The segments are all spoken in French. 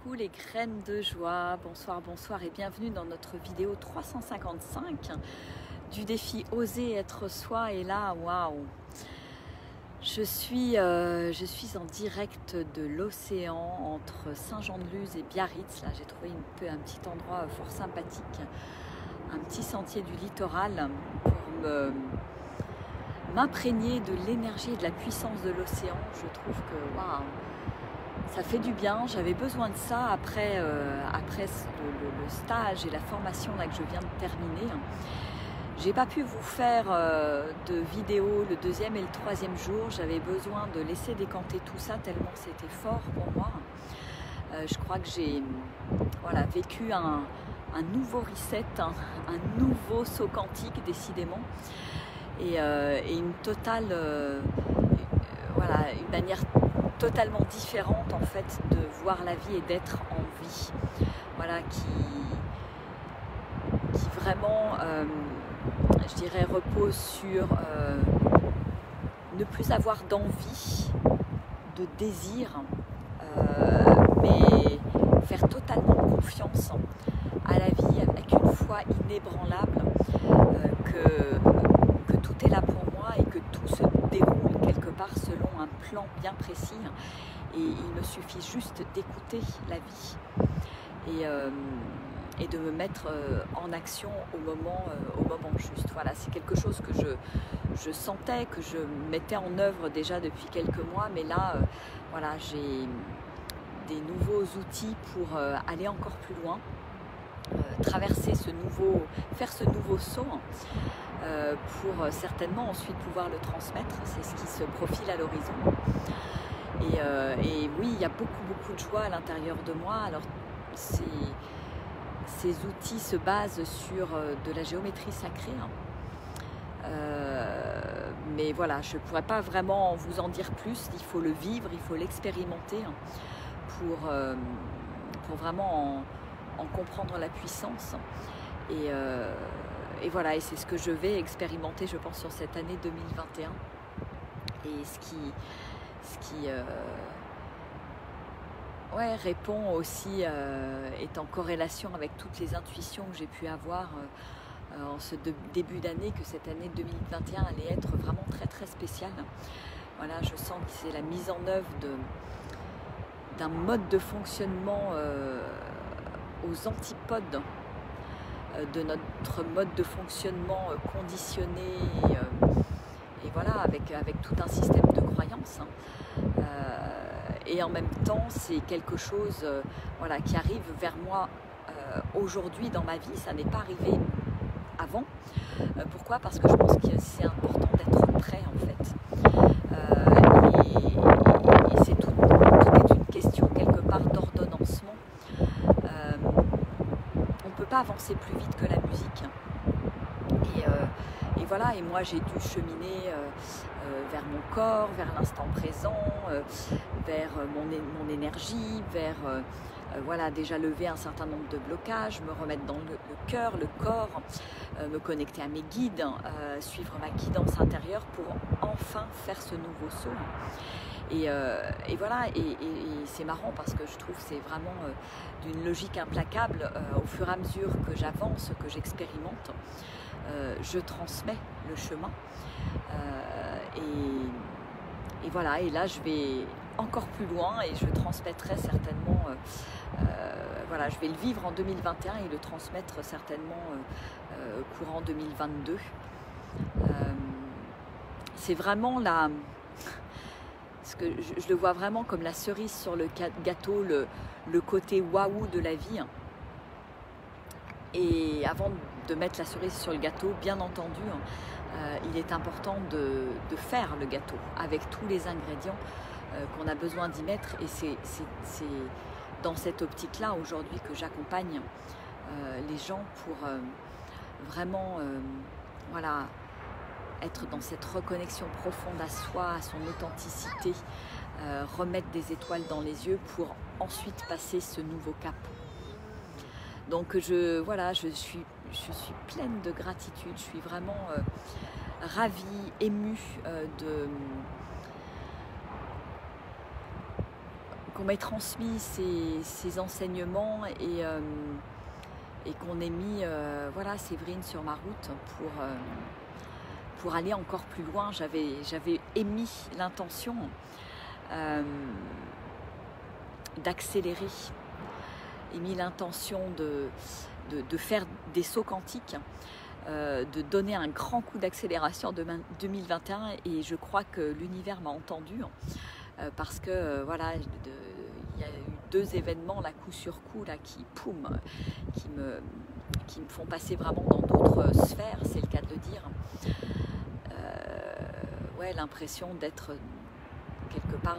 Coucou les graines de joie, bonsoir, bonsoir et bienvenue dans notre vidéo 355 du défi Oser être soi. Et là, waouh, je suis en direct de l'océan entre Saint-Jean-de-Luz et Biarritz. Là, j'ai trouvé un petit endroit fort sympathique, un petit sentier du littoral pour m'imprégner de l'énergie et de la puissance de l'océan. Je trouve que waouh, ça fait du bien. J'avais besoin de ça après le stage et la formation là que je viens de terminer. J'ai pas pu vous faire de vidéo le deuxième et le troisième jour. J'avais besoin de laisser décanter tout ça tellement c'était fort pour moi. Je crois que j'ai vécu un nouveau reset, un nouveau saut quantique décidément, et une totale, une manière totalement différente en fait de voir la vie et d'être en vie, voilà, qui vraiment je dirais repose sur ne plus avoir d'envie, de désir, mais faire totalement confiance à la vie avec une foi inébranlable, que tout est là pour moi et que tout se déroule quelque part selon un plan bien précis, et il me suffit juste d'écouter la vie et de me mettre en action au moment juste. Voilà, c'est quelque chose que je sentais, que je mettais en œuvre déjà depuis quelques mois, mais là, j'ai des nouveaux outils pour aller encore plus loin, faire ce nouveau saut, pour certainement ensuite pouvoir le transmettre. C'est ce qui se profile à l'horizon. Et oui, il y a beaucoup de joie à l'intérieur de moi. Alors ces outils se basent sur de la géométrie sacrée, mais voilà, je ne pourrais pas vraiment vous en dire plus. Il faut le vivre, il faut l'expérimenter pour vraiment en comprendre la puissance. Et voilà, et c'est ce que je vais expérimenter, je pense, sur cette année 2021. Et ce qui répond aussi, est en corrélation avec toutes les intuitions que j'ai pu avoir en ce début d'année, que cette année 2021 allait être vraiment très spéciale. Voilà, je sens que c'est la mise en œuvre d'un mode de fonctionnement aux antipodes de notre mode de fonctionnement conditionné, et voilà, avec tout un système de croyances, et en même temps c'est quelque chose qui arrive vers moi aujourd'hui dans ma vie. Ça n'est pas arrivé avant. Pourquoi? Parce que je pense que c'est important d'être prêt en fait, et c'est tout est une question quelque part d'ordonnancement. On ne peut pas avancer plus vite que la musique, et voilà, et moi j'ai dû cheminer vers mon corps, vers l'instant présent, vers mon énergie, vers déjà lever un certain nombre de blocages, me remettre dans le cœur, le corps, me connecter à mes guides, suivre ma guidance intérieure pour enfin faire ce nouveau saut. Et voilà, et c'est marrant parce que je trouve que c'est vraiment d'une logique implacable. Au fur et à mesure que j'avance, que j'expérimente, je transmets le chemin, et voilà, et là je vais encore plus loin et je transmettrai certainement, je vais le vivre en 2021 et le transmettre certainement courant 2022. C'est vraiment ce que je le vois vraiment comme la cerise sur le gâteau, le côté waouh de la vie. Et avant de mettre la cerise sur le gâteau, bien entendu, il est important de faire le gâteau avec tous les ingrédients qu'on a besoin d'y mettre. Et c'est dans cette optique-là aujourd'hui que j'accompagne les gens pour vraiment être dans cette reconnexion profonde à soi, à son authenticité, remettre des étoiles dans les yeux pour ensuite passer ce nouveau cap. Donc je suis pleine de gratitude, je suis vraiment ravie, émue qu'on m'ait transmis ces enseignements et qu'on ait mis voilà, Séverine sur ma route pour aller encore plus loin. J'avais émis l'intention d'accélérer, émis l'intention de faire des sauts quantiques, de donner un grand coup d'accélération en 2021, et je crois que l'univers m'a entendu parce que voilà, il y a eu 2 événements là, coup sur coup là, qui me font passer vraiment dans d'autres sphères, c'est le cas de le dire. Ouais, l'impression d'être quelque part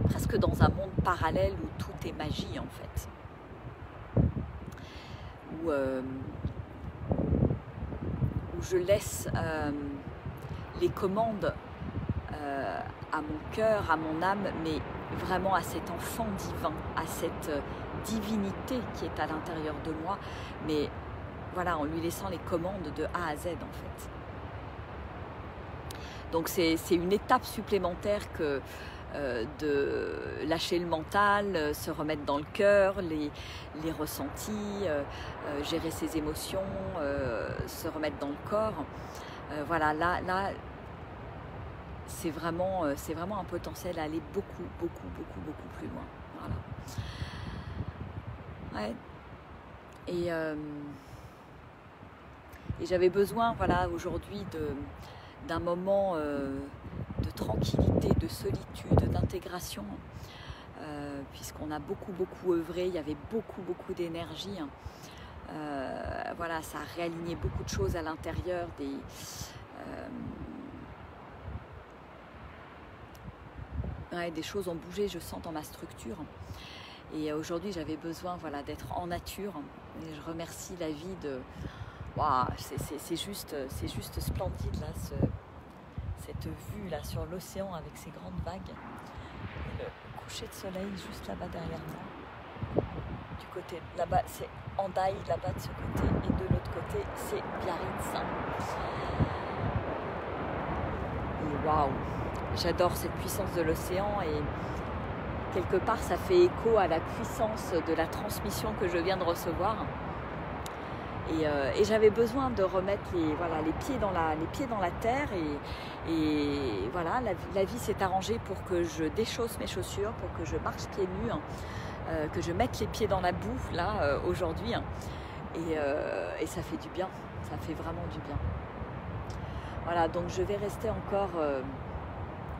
presque dans un monde parallèle où tout est magie en fait, où je laisse les commandes à mon cœur, à mon âme, mais vraiment à cet enfant divin, à cette divinité qui est à l'intérieur de moi, mais voilà, en lui laissant les commandes de A à Z en fait. Donc c'est une étape supplémentaire que de lâcher le mental, se remettre dans le cœur, les ressentis, gérer ses émotions, se remettre dans le corps. Voilà, là c'est vraiment un potentiel à aller beaucoup plus loin. Voilà. Ouais. Et j'avais besoin, voilà, aujourd'hui d'un moment de tranquillité, de solitude, d'intégration, puisqu'on a beaucoup œuvré, il y avait beaucoup d'énergie. Voilà, ça a réaligné beaucoup de choses à l'intérieur, des choses ont bougé, je sens, dans ma structure. Et aujourd'hui, j'avais besoin, voilà, d'être en nature. Et je remercie la vie de... Wow, c'est juste splendide là, cette vue là sur l'océan avec ces grandes vagues. Et le coucher de soleil juste là-bas derrière moi. Du côté là-bas, c'est Hendaye là-bas de ce côté, et de l'autre côté, c'est Biarritz. Et waouh, j'adore cette puissance de l'océan, et quelque part ça fait écho à la puissance de la transmission que je viens de recevoir. Et j'avais besoin de remettre les pieds dans la terre, et voilà, la vie s'est arrangée pour que je déchausse mes chaussures, pour que je marche pieds nus, que je mette les pieds dans la boue là aujourd'hui, et ça fait du bien, ça fait vraiment du bien. Voilà, donc je vais rester encore,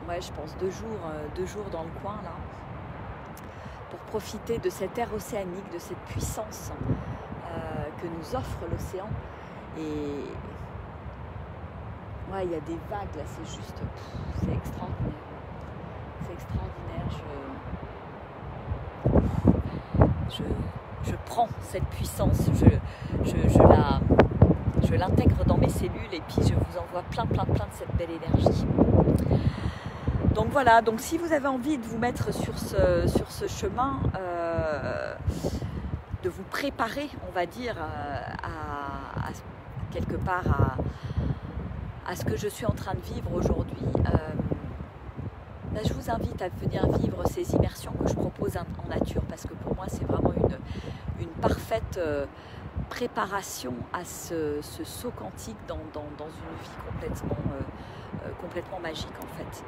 ouais, je pense 2 jours dans le coin là, pour profiter de cette air océanique, de cette puissance que nous offre l'océan. Et ouais, il y a des vagues là, c'est juste, c'est extraordinaire. C'est extraordinaire. Je prends cette puissance, je l'intègre dans mes cellules, et puis je vous envoie plein de cette belle énergie. Donc voilà, donc si vous avez envie de vous mettre sur ce chemin, de vous préparer, on va dire, quelque part à ce que je suis en train de vivre aujourd'hui, je vous invite à venir vivre ces immersions que je propose en nature, parce que pour moi c'est vraiment une parfaite préparation à ce saut quantique dans une vie complètement magique en fait.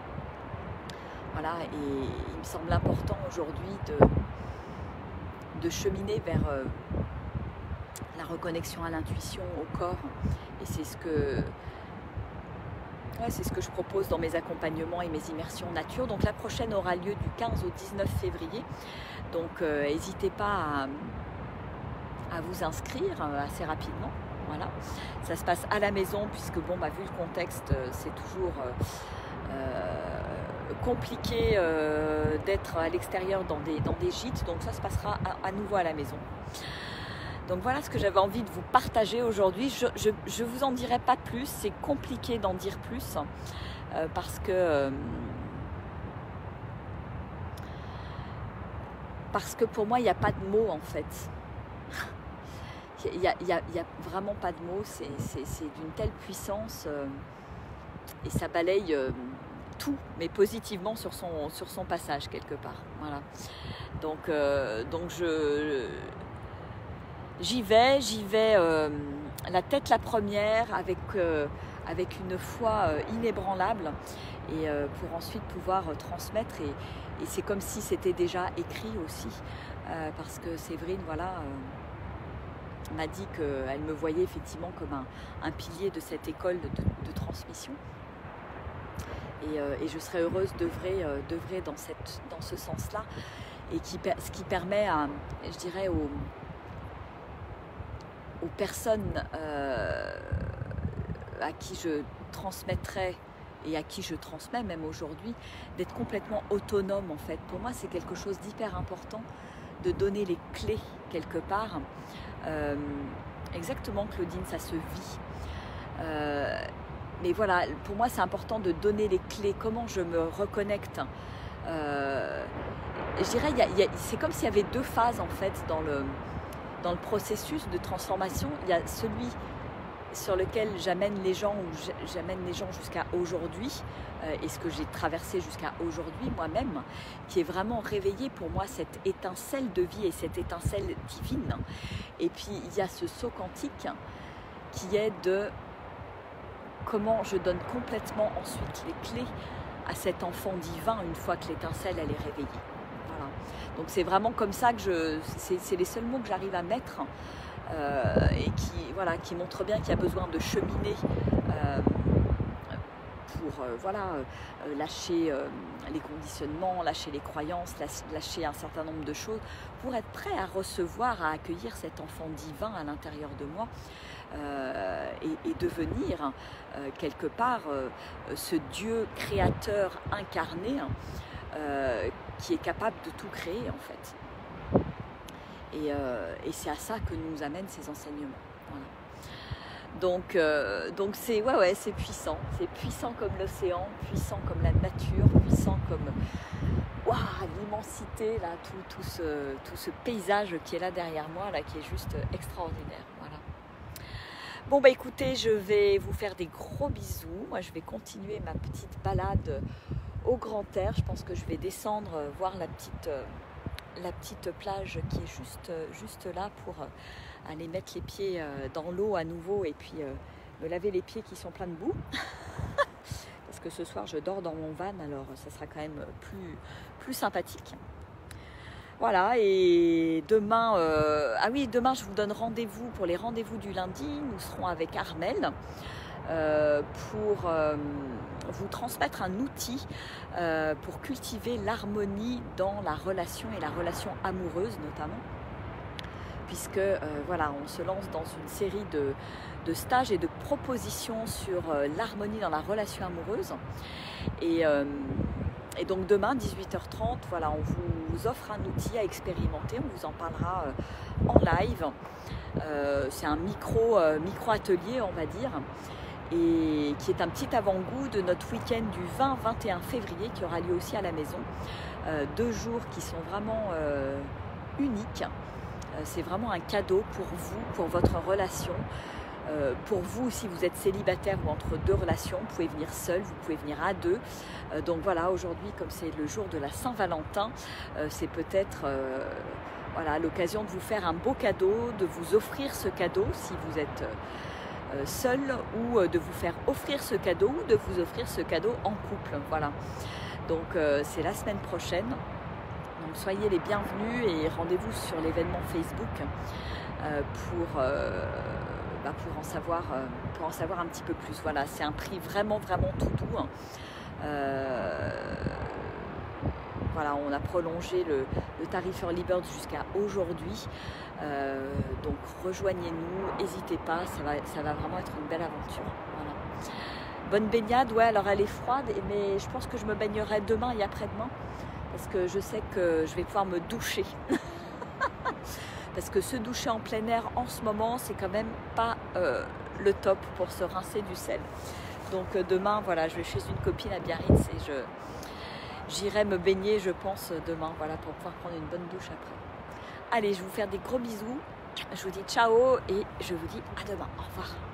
Voilà, et il me semble important aujourd'hui de cheminer vers la reconnexion à l'intuition, au corps, et c'est ce que je propose dans mes accompagnements et mes immersions nature. Donc la prochaine aura lieu du 15 au 19 février, donc n'hésitez pas à vous inscrire assez rapidement. Voilà, ça se passe à la maison, puisque bon, vu le contexte, c'est toujours compliqué d'être à l'extérieur dans des gîtes, donc ça se passera à nouveau à la maison. Donc voilà ce que j'avais envie de vous partager aujourd'hui. Je vous en dirai pas plus, c'est compliqué d'en dire plus, parce que pour moi il n'y a pas de mots en fait. Il y a vraiment pas de mots, c'est d'une telle puissance, et ça balaye tout, mais positivement sur son passage quelque part. Voilà. Donc j'y vais la tête la première avec une foi inébranlable et pour ensuite pouvoir transmettre et c'est comme si c'était déjà écrit aussi parce que Séverine m'a dit qu'elle me voyait effectivement comme un pilier de cette école de transmission et je serais heureuse d'œuvrer dans ce sens-là et ce qui permet je dirais aux personnes à qui je transmettrai et à qui je transmets même aujourd'hui, d'être complètement autonome en fait. Pour moi, c'est quelque chose d'hyper important de donner les clés quelque part. Exactement, Claudine, ça se vit. Mais voilà, pour moi, c'est important de donner les clés. Comment je me reconnecte je dirais, c'est comme s'il y avait deux phases en fait dans le processus de transformation. Il y a celui sur lequel j'amène les gens jusqu'à aujourd'hui et ce que j'ai traversé jusqu'à aujourd'hui moi-même, qui est vraiment réveillé pour moi cette étincelle de vie et cette étincelle divine. Et puis il y a ce saut quantique qui est de comment je donne complètement ensuite les clés à cet enfant divin une fois que l'étincelle elle est réveillée. Voilà. Donc c'est vraiment comme ça que c'est les seuls mots que j'arrive à mettre et qui montrent bien qu'il y a besoin de cheminer pour lâcher les conditionnements, lâcher les croyances, lâcher un certain nombre de choses pour être prêt à recevoir, à accueillir cet enfant divin à l'intérieur de moi et devenir quelque part ce Dieu créateur incarné qui est capable de tout créer en fait. Et c'est à ça que nous amènent ces enseignements. Voilà. Donc c'est puissant. C'est puissant comme l'océan, puissant comme la nature, puissant comme l'immensité, là, tout ce paysage qui est là derrière moi, là, qui est juste extraordinaire. Voilà. Bon bah écoutez, je vais vous faire des gros bisous. Moi je vais continuer ma petite balade au grand air. Je pense que je vais descendre voir la petite plage qui est juste là pour aller mettre les pieds dans l'eau à nouveau et puis me laver les pieds qui sont pleins de boue. Parce que ce soir je dors dans mon van, alors ça sera quand même plus sympathique. Voilà, et demain, demain je vous donne rendez-vous pour les rendez-vous du lundi. Nous serons avec Armelle pour vous transmettre un outil pour cultiver l'harmonie dans la relation et la relation amoureuse notamment. Puisque on se lance dans une série de stages et de propositions sur l'harmonie dans la relation amoureuse. Et donc demain, 18h30, on vous offre un outil à expérimenter, on vous en parlera en live. C'est un micro-atelier, on va dire, et qui est un petit avant-goût de notre week-end du 20-21 février qui aura lieu aussi à la maison. 2 jours qui sont vraiment uniques. C'est vraiment un cadeau pour vous, pour votre relation. Pour vous, si vous êtes célibataire ou entre 2 relations, vous pouvez venir seul, vous pouvez venir à 2. Donc voilà, aujourd'hui, comme c'est le jour de la Saint-Valentin, c'est peut-être l'occasion de vous faire un beau cadeau, de vous offrir ce cadeau si vous êtes seul, ou de vous faire offrir ce cadeau, ou de vous offrir ce cadeau en couple. Voilà. Donc c'est la semaine prochaine. Donc soyez les bienvenus et rendez-vous sur l'événement Facebook pour en savoir un petit peu plus. Voilà, c'est un prix vraiment tout doux. On a prolongé le tarif Early Bird jusqu'à aujourd'hui. Donc rejoignez-nous, n'hésitez pas, ça va vraiment être une belle aventure. Voilà. Bonne baignade, alors elle est froide, mais je pense que je me baignerai demain et après-demain parce que je sais que je vais pouvoir me doucher. Parce que se doucher en plein air en ce moment, c'est quand même pas le top pour se rincer du sel. Donc demain, je vais chez une copine à Biarritz et j'irai me baigner, je pense, demain, pour pouvoir prendre une bonne douche après. Allez, je vais vous faire des gros bisous. Je vous dis ciao et je vous dis à demain. Au revoir.